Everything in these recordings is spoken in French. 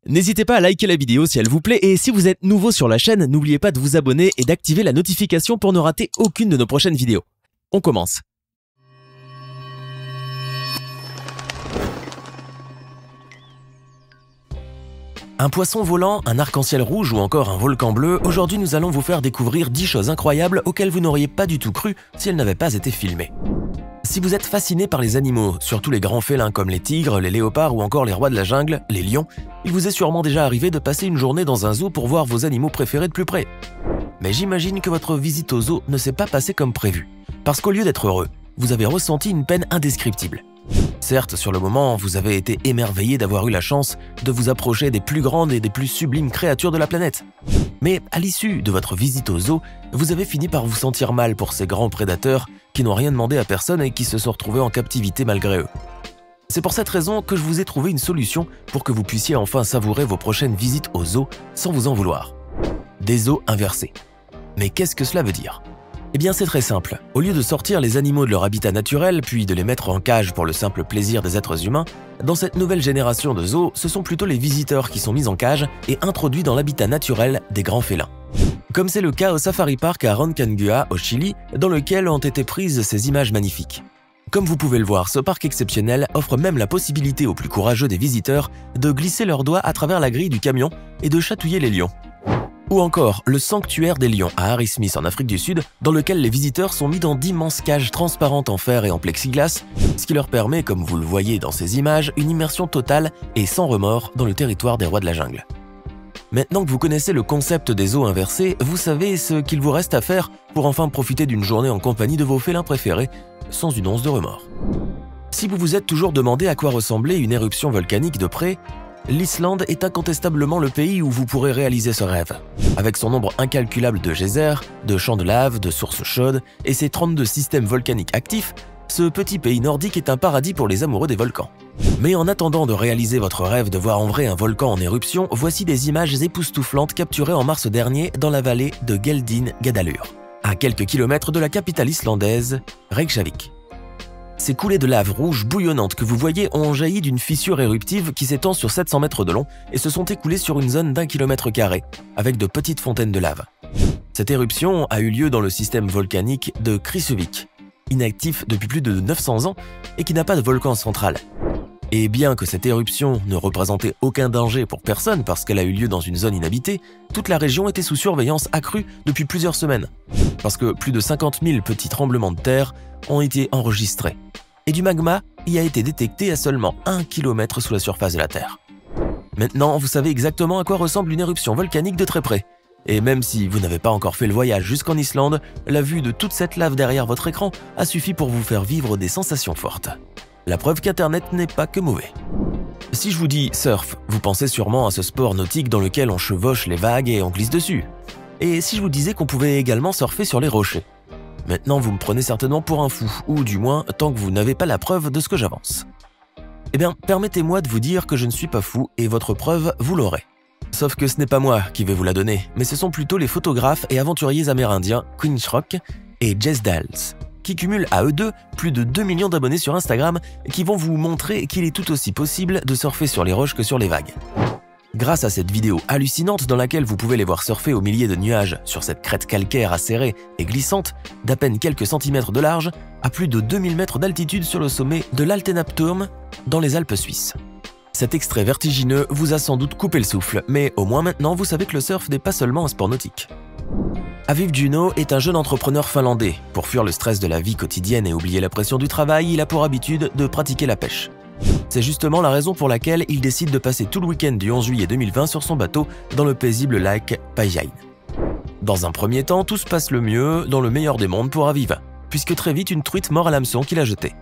N'hésitez pas à liker la vidéo si elle vous plaît et si vous êtes nouveau sur la chaîne, n'oubliez pas de vous abonner et d'activer la notification pour ne rater aucune de nos prochaines vidéos. On commence. Un poisson volant, un arc-en-ciel rouge ou encore un volcan bleu, aujourd'hui nous allons vous faire découvrir 10 choses incroyables auxquelles vous n'auriez pas du tout cru si elles n'avaient pas été filmées. Si vous êtes fasciné par les animaux, surtout les grands félins comme les tigres, les léopards ou encore les rois de la jungle, les lions, il vous est sûrement déjà arrivé de passer une journée dans un zoo pour voir vos animaux préférés de plus près. Mais j'imagine que votre visite au zoo ne s'est pas passée comme prévu, parce qu'au lieu d'être heureux, vous avez ressenti une peine indescriptible. Certes, sur le moment, vous avez été émerveillé d'avoir eu la chance de vous approcher des plus grandes et des plus sublimes créatures de la planète. Mais à l'issue de votre visite au zoo, vous avez fini par vous sentir mal pour ces grands prédateurs qui n'ont rien demandé à personne et qui se sont retrouvés en captivité malgré eux. C'est pour cette raison que je vous ai trouvé une solution pour que vous puissiez enfin savourer vos prochaines visites au zoo sans vous en vouloir. Des zoos inversés. Mais qu'est-ce que cela veut dire ? Eh bien c'est très simple, au lieu de sortir les animaux de leur habitat naturel puis de les mettre en cage pour le simple plaisir des êtres humains, dans cette nouvelle génération de zoos, ce sont plutôt les visiteurs qui sont mis en cage et introduits dans l'habitat naturel des grands félins. Comme c'est le cas au Safari Park à Rancagua au Chili, dans lequel ont été prises ces images magnifiques. Comme vous pouvez le voir, ce parc exceptionnel offre même la possibilité aux plus courageux des visiteurs de glisser leurs doigts à travers la grille du camion et de chatouiller les lions. Ou encore le sanctuaire des lions à Harry Smith en Afrique du Sud, dans lequel les visiteurs sont mis dans d'immenses cages transparentes en fer et en plexiglas, ce qui leur permet, comme vous le voyez dans ces images, une immersion totale et sans remords dans le territoire des rois de la jungle. Maintenant que vous connaissez le concept des zoos inversés, vous savez ce qu'il vous reste à faire pour enfin profiter d'une journée en compagnie de vos félins préférés, sans une once de remords. Si vous vous êtes toujours demandé à quoi ressemblait une éruption volcanique de près, l'Islande est incontestablement le pays où vous pourrez réaliser ce rêve. Avec son nombre incalculable de geysers, de champs de lave, de sources chaudes et ses 32 systèmes volcaniques actifs, ce petit pays nordique est un paradis pour les amoureux des volcans. Mais en attendant de réaliser votre rêve de voir en vrai un volcan en éruption, voici des images époustouflantes capturées en mars dernier dans la vallée de Geldingadalur, à quelques kilomètres de la capitale islandaise, Reykjavik. Ces coulées de lave rouge bouillonnante que vous voyez ont jailli d'une fissure éruptive qui s'étend sur 700 mètres de long et se sont écoulées sur une zone d'1 km², avec de petites fontaines de lave. Cette éruption a eu lieu dans le système volcanique de Krýsuvík, inactif depuis plus de 900 ans et qui n'a pas de volcan central. Et bien que cette éruption ne représentait aucun danger pour personne parce qu'elle a eu lieu dans une zone inhabitée, toute la région était sous surveillance accrue depuis plusieurs semaines, parce que plus de 50 000 petits tremblements de terre ont été enregistrés. Et du magma y a été détecté à seulement 1 km sous la surface de la Terre. Maintenant, vous savez exactement à quoi ressemble une éruption volcanique de très près. Et même si vous n'avez pas encore fait le voyage jusqu'en Islande, la vue de toute cette lave derrière votre écran a suffi pour vous faire vivre des sensations fortes. La preuve qu'Internet n'est pas que mauvais. Si je vous dis surf, vous pensez sûrement à ce sport nautique dans lequel on chevauche les vagues et on glisse dessus. Et si je vous disais qu'on pouvait également surfer sur les rochers? Maintenant, vous me prenez certainement pour un fou, ou du moins, tant que vous n'avez pas la preuve de ce que j'avance. Eh bien, permettez-moi de vous dire que je ne suis pas fou et votre preuve, vous l'aurez. Sauf que ce n'est pas moi qui vais vous la donner, mais ce sont plutôt les photographes et aventuriers amérindiens Quinn Schrock et Jess Dales, qui cumulent à eux deux plus de 2 millions d'abonnés sur Instagram et qui vont vous montrer qu'il est tout aussi possible de surfer sur les roches que sur les vagues. Grâce à cette vidéo hallucinante dans laquelle vous pouvez les voir surfer au milieu de nuages sur cette crête calcaire acérée et glissante d'à peine quelques centimètres de large à plus de 2000 mètres d'altitude sur le sommet de l'Altenabturm dans les Alpes suisses. Cet extrait vertigineux vous a sans doute coupé le souffle, mais au moins maintenant vous savez que le surf n'est pas seulement un sport nautique. Aviv Juno est un jeune entrepreneur finlandais. Pour fuir le stress de la vie quotidienne et oublier la pression du travail, il a pour habitude de pratiquer la pêche. C'est justement la raison pour laquelle il décide de passer tout le week-end du 11 juillet 2020 sur son bateau dans le paisible lac Pájai. Dans un premier temps, tout se passe le mieux dans le meilleur des mondes pour Aviv, puisque très vite une truite mord à l'hameçon qu'il a jetée.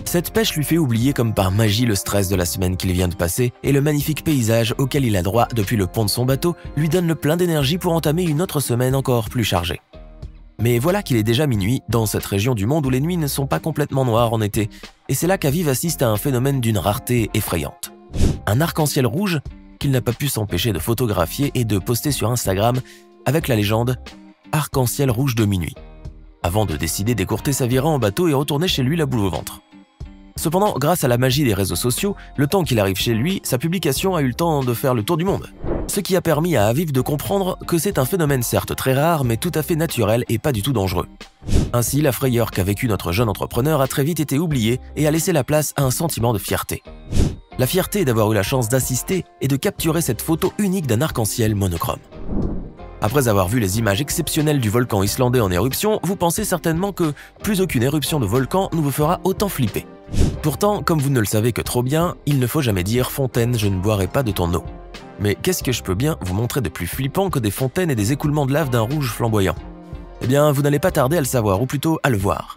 Cette pêche lui fait oublier comme par magie le stress de la semaine qu'il vient de passer et le magnifique paysage auquel il a droit depuis le pont de son bateau lui donne le plein d'énergie pour entamer une autre semaine encore plus chargée. Mais voilà qu'il est déjà minuit dans cette région du monde où les nuits ne sont pas complètement noires en été, et c'est là qu'Aviv assiste à un phénomène d'une rareté effrayante. Un arc-en-ciel rouge qu'il n'a pas pu s'empêcher de photographier et de poster sur Instagram avec la légende « Arc-en-ciel rouge de minuit », avant de décider d'écourter sa virée en bateau et retourner chez lui la boule au ventre. Cependant, grâce à la magie des réseaux sociaux, le temps qu'il arrive chez lui, sa publication a eu le temps de faire le tour du monde. Ce qui a permis à Aviv de comprendre que c'est un phénomène certes très rare, mais tout à fait naturel et pas du tout dangereux. Ainsi, la frayeur qu'a vécue notre jeune entrepreneur a très vite été oubliée et a laissé la place à un sentiment de fierté. La fierté d'avoir eu la chance d'assister et de capturer cette photo unique d'un arc-en-ciel monochrome. Après avoir vu les images exceptionnelles du volcan islandais en éruption, vous pensez certainement que plus aucune éruption de volcan ne vous fera autant flipper. Pourtant, comme vous ne le savez que trop bien, il ne faut jamais dire « Fontaine, je ne boirai pas de ton eau ». Mais qu'est-ce que je peux bien vous montrer de plus flippant que des fontaines et des écoulements de lave d'un rouge flamboyant? Eh bien, vous n'allez pas tarder à le savoir, ou plutôt à le voir.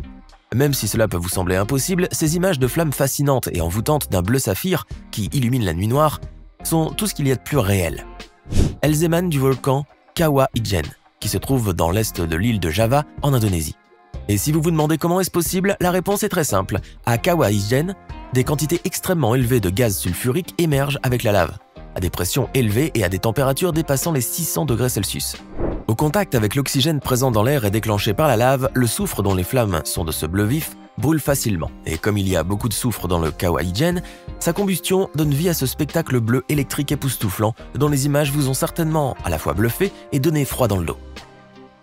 Même si cela peut vous sembler impossible, ces images de flammes fascinantes et envoûtantes d'un bleu saphir qui illumine la nuit noire sont tout ce qu'il y a de plus réel. Elles émanent du volcan Kawah Ijen, qui se trouve dans l'est de l'île de Java, en Indonésie. Et si vous vous demandez comment est-ce possible, la réponse est très simple. À Kawah Ijen, des quantités extrêmement élevées de gaz sulfurique émergent avec la lave, à des pressions élevées et à des températures dépassant les 600 degrés Celsius. Au contact avec l'oxygène présent dans l'air et déclenché par la lave, le soufre dont les flammes sont de ce bleu vif brûle facilement. Et comme il y a beaucoup de soufre dans le Kawah Ijen, sa combustion donne vie à ce spectacle bleu électrique époustouflant dont les images vous ont certainement à la fois bluffé et donné froid dans le dos.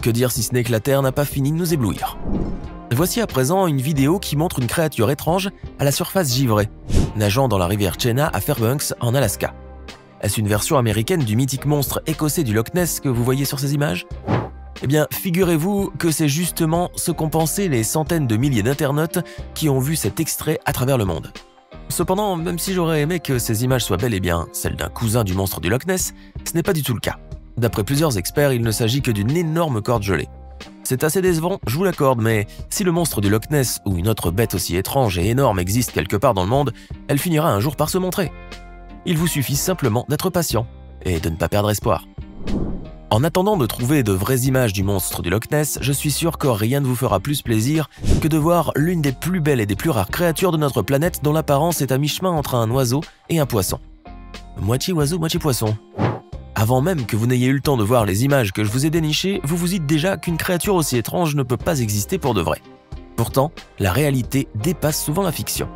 Que dire si ce n'est que la Terre n'a pas fini de nous éblouir. Voici à présent une vidéo qui montre une créature étrange à la surface givrée, nageant dans la rivière Chena à Fairbanks en Alaska. Est-ce une version américaine du mythique monstre écossais du Loch Ness que vous voyez sur ces images? Eh bien, figurez-vous que c'est justement ce qu'ont pensé les centaines de milliers d'internautes qui ont vu cet extrait à travers le monde. Cependant, même si j'aurais aimé que ces images soient bel et bien celles d'un cousin du monstre du Loch Ness, ce n'est pas du tout le cas. D'après plusieurs experts, il ne s'agit que d'une énorme corde gelée. C'est assez décevant, je vous l'accorde, mais si le monstre du Loch Ness ou une autre bête aussi étrange et énorme existe quelque part dans le monde, elle finira un jour par se montrer. Il vous suffit simplement d'être patient et de ne pas perdre espoir. En attendant de trouver de vraies images du monstre du Loch Ness, je suis sûr que rien ne vous fera plus plaisir que de voir l'une des plus belles et des plus rares créatures de notre planète dont l'apparence est à mi-chemin entre un oiseau et un poisson. Moitié oiseau, moitié poisson. Avant même que vous n'ayez eu le temps de voir les images que je vous ai dénichées, vous vous dites déjà qu'une créature aussi étrange ne peut pas exister pour de vrai. Pourtant, la réalité dépasse souvent la fiction.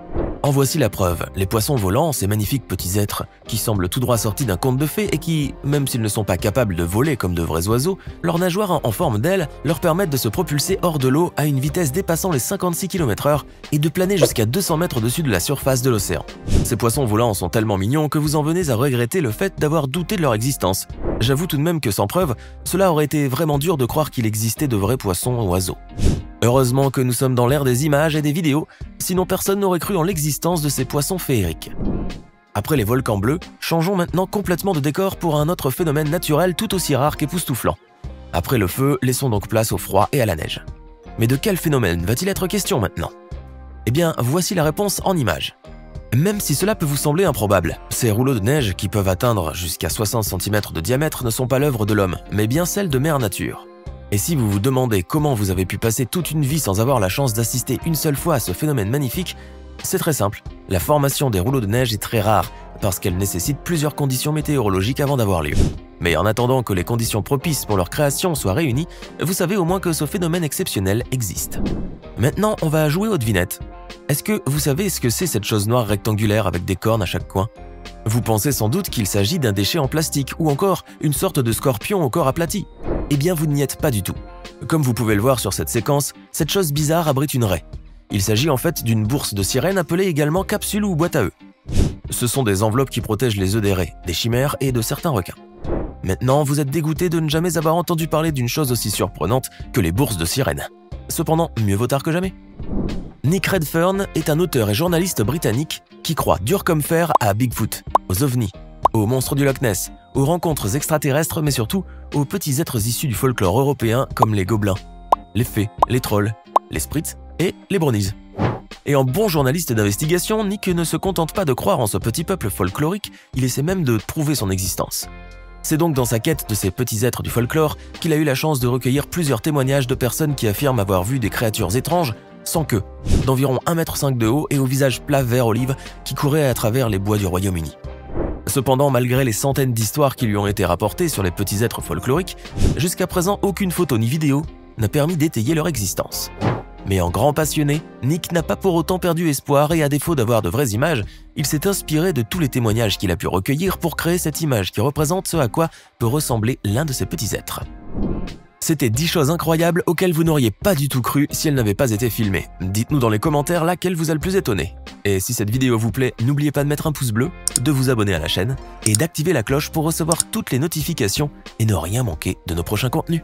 En voici la preuve, les poissons volants, ces magnifiques petits êtres qui semblent tout droit sortis d'un conte de fées et qui, même s'ils ne sont pas capables de voler comme de vrais oiseaux, leurs nageoires en forme d'ailes leur permettent de se propulser hors de l'eau à une vitesse dépassant les 56 km/h et de planer jusqu'à 200 mètres au-dessus de la surface de l'océan. Ces poissons volants sont tellement mignons que vous en venez à regretter le fait d'avoir douté de leur existence. J'avoue tout de même que sans preuve, cela aurait été vraiment dur de croire qu'il existait de vrais poissons oiseaux. Heureusement que nous sommes dans l'ère des images et des vidéos, sinon personne n'aurait cru en l'existence de ces poissons féeriques. Après les volcans bleus, changeons maintenant complètement de décor pour un autre phénomène naturel tout aussi rare qu'époustouflant. Après le feu, laissons donc place au froid et à la neige. Mais de quel phénomène va-t-il être question maintenant? Eh bien, voici la réponse en images. Même si cela peut vous sembler improbable, ces rouleaux de neige qui peuvent atteindre jusqu'à 60 cm de diamètre ne sont pas l'œuvre de l'homme, mais bien celle de Mère Nature. Et si vous vous demandez comment vous avez pu passer toute une vie sans avoir la chance d'assister une seule fois à ce phénomène magnifique, c'est très simple. La formation des rouleaux de neige est très rare parce qu'elle nécessite plusieurs conditions météorologiques avant d'avoir lieu. Mais en attendant que les conditions propices pour leur création soient réunies, vous savez au moins que ce phénomène exceptionnel existe. Maintenant, on va jouer aux devinettes. Est-ce que vous savez ce que c'est cette chose noire rectangulaire avec des cornes à chaque coin? Vous pensez sans doute qu'il s'agit d'un déchet en plastique ou encore une sorte de scorpion au corps aplati. Eh bien, vous n'y êtes pas du tout. Comme vous pouvez le voir sur cette séquence, cette chose bizarre abrite une raie. Il s'agit en fait d'une bourse de sirène appelée également capsule ou boîte à œufs. Ce sont des enveloppes qui protègent les œufs des raies, des chimères et de certains requins. Maintenant, vous êtes dégoûté de ne jamais avoir entendu parler d'une chose aussi surprenante que les bourses de sirène. Cependant, mieux vaut tard que jamais. Nick Redfern est un auteur et journaliste britannique qui croit dur comme fer à Bigfoot, aux ovnis, aux monstres du Loch Ness, aux rencontres extraterrestres, mais surtout aux petits êtres issus du folklore européen comme les gobelins, les fées, les trolls, les sprites et les brownies. Et en bon journaliste d'investigation, Nick ne se contente pas de croire en ce petit peuple folklorique, il essaie même de prouver son existence. C'est donc dans sa quête de ces petits êtres du folklore qu'il a eu la chance de recueillir plusieurs témoignages de personnes qui affirment avoir vu des créatures étranges, sans queue, d'environ 1,5 m de haut et au visage plat vert olive qui couraient à travers les bois du Royaume-Uni. Cependant, malgré les centaines d'histoires qui lui ont été rapportées sur les petits êtres folkloriques, jusqu'à présent aucune photo ni vidéo n'a permis d'étayer leur existence. Mais en grand passionné, Nick n'a pas pour autant perdu espoir et à défaut d'avoir de vraies images, il s'est inspiré de tous les témoignages qu'il a pu recueillir pour créer cette image qui représente ce à quoi peut ressembler l'un de ces petits êtres. C'était 10 choses incroyables auxquelles vous n'auriez pas du tout cru si elles n'avaient pas été filmées. Dites-nous dans les commentaires laquelle vous a le plus étonné. Et si cette vidéo vous plaît, n'oubliez pas de mettre un pouce bleu, de vous abonner à la chaîne et d'activer la cloche pour recevoir toutes les notifications et ne rien manquer de nos prochains contenus.